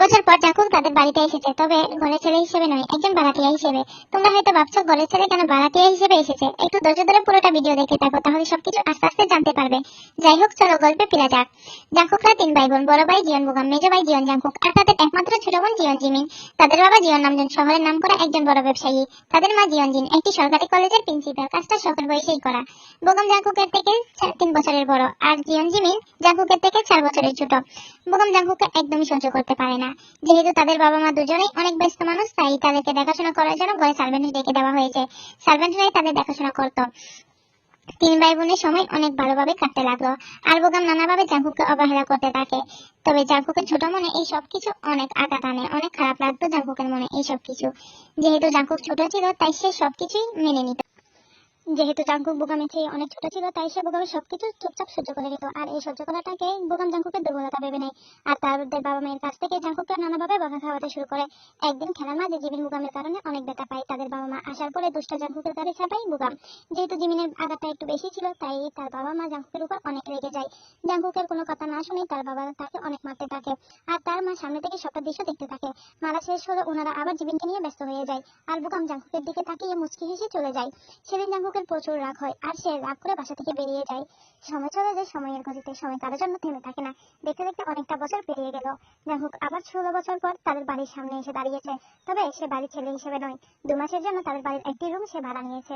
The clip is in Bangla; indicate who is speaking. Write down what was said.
Speaker 1: বছর পর জাঙ্কুক তাদের বাড়িতে এসেছে, তবে ঘরের ছেলে হিসেবে নয়, একজন ভাড়াটিয়া হিসেবে। তোমরা হয়তো ভাবছো ঘরের ছেলে কেন ভাড়াটিয়া হিসেবে এসেছে। একটু ধৈর্য ধরে পুরোটা ভিডিও দেখতে থাকো, তাহলে সবকিছু আস্তে আস্তে জানতে পারবে। যাই হোক, চলো গল্পে ফিরে যাক। জাঙ্কুকরা 3 ভাই বোন। বড় ভাই জিয়ন বুগাম, মেজো ভাই জিয়ন জাঙ্কুক, আর তাদের একমাত্র ছোট বোন জিয়ন জিমিন। তাদের বাবা জিয়ন নামজুন শহরের নামকরা একজন বড় ব্যবসায়ী। তাদের মা জিয়ন জিন একটি সরকারি কলেজের প্রিন্সিপাল। কাজটা শখের বয়সেই করা। বুগাম জাঙ্কুকের থেকে 3 বছরের বড়, আর জিয়ন জিমিন জাঙ্কুকের থেকে 4 বছরের ছোট। বুগাম জাঙ্কুককে একদমই সহ্য করতে পারে না। যেহেতু তাদের বাবা মা দুজনেই অনেক ব্যস্ত মানুষ, তাই তাদেরকে দেখাশোনা করার জন্য ঘরে সার্ভেন্ট ডেকে দেওয়া হয়েছে। সার্ভেন্টরাই তাদের দেখাশোনা করতো। 3 ভাই বোনের সময় অনেক ভালোভাবে কাটতে লাগলো, আর বোগাম নানাভাবে জাঙ্কুককে অবহেলা করতে থাকে। তবে জাঙ্কুকের ছোট মনে এই সবকিছু অনেক আঘাত আনে, অনেক খারাপ লাগতো জাঙ্কুকের মনে এই সবকিছু। যেহেতু জাঙ্কুক ছোট ছিল, তাই সে সবকিছুই মেনে নিত। যেহেতু জাঙ্কুক বোগামের চেয়ে অনেক ছোট ছিল, তাই সে বোগামের সবকিছু চুপচাপ সহ্য করে নিত। আর এই সহ্য করাটাকে বোগাম জাঙ্কুকের দুর্বলতা ভেবে নেয়। আর তাদের বাবা মায়ের কাছ থেকে জাঙ্কুককে নানাভাবে বকা খাওয়াতে শুরু করে। একদিন খেলার মাঝে জিমিন বোগামের কারণে অনেক ব্যথা পায়। তাদের বাবা মা আসার পরে দুষ্ট জাঙ্কুকের গাড়ি চাপায় বোগাম। যেহেতু জিমিনের আঘাতটা একটু বেশি ছিল, তাই তার বাবা মা জাঙ্কুকের উপর অনেক রেগে যায়। জাঙ্কুকের কোনো কথা না শুনে তার বাবা তাকে অনেক মারতে থাকে। আর তার মা সামনে থেকে সবটা দৃশ্য দেখতে থাকে। মারা শেষ হলে ওনারা আবার জিমিনকে নিয়ে ব্যস্ত হয়ে যায়। আর বোগাম জাঙ্কুকের দিকে তাকিয়ে মুচকি হেসে চলে যায়। সেদিন জাঙ্কুকের প্রচুর রাগ হয়, আর সে রাগ করে বাসা থেকে বেরিয়ে যায়। সময় চলে যায় সময়ের গতিতে, সময় কারোর জন্য থেমে থাকে না। দেখতে দেখতে অনেকটা বছর পেরিয়ে গেল। জাঙ্কুক আবার 16 বছর পর তাদের বাড়ির সামনে এসে দাঁড়িয়েছে। তবে সে বাড়ির ছেলে হিসেবে নয়, 2 মাসের জন্য তাদের বাড়ির একটি রুম সে ভাড়া নিয়েছে।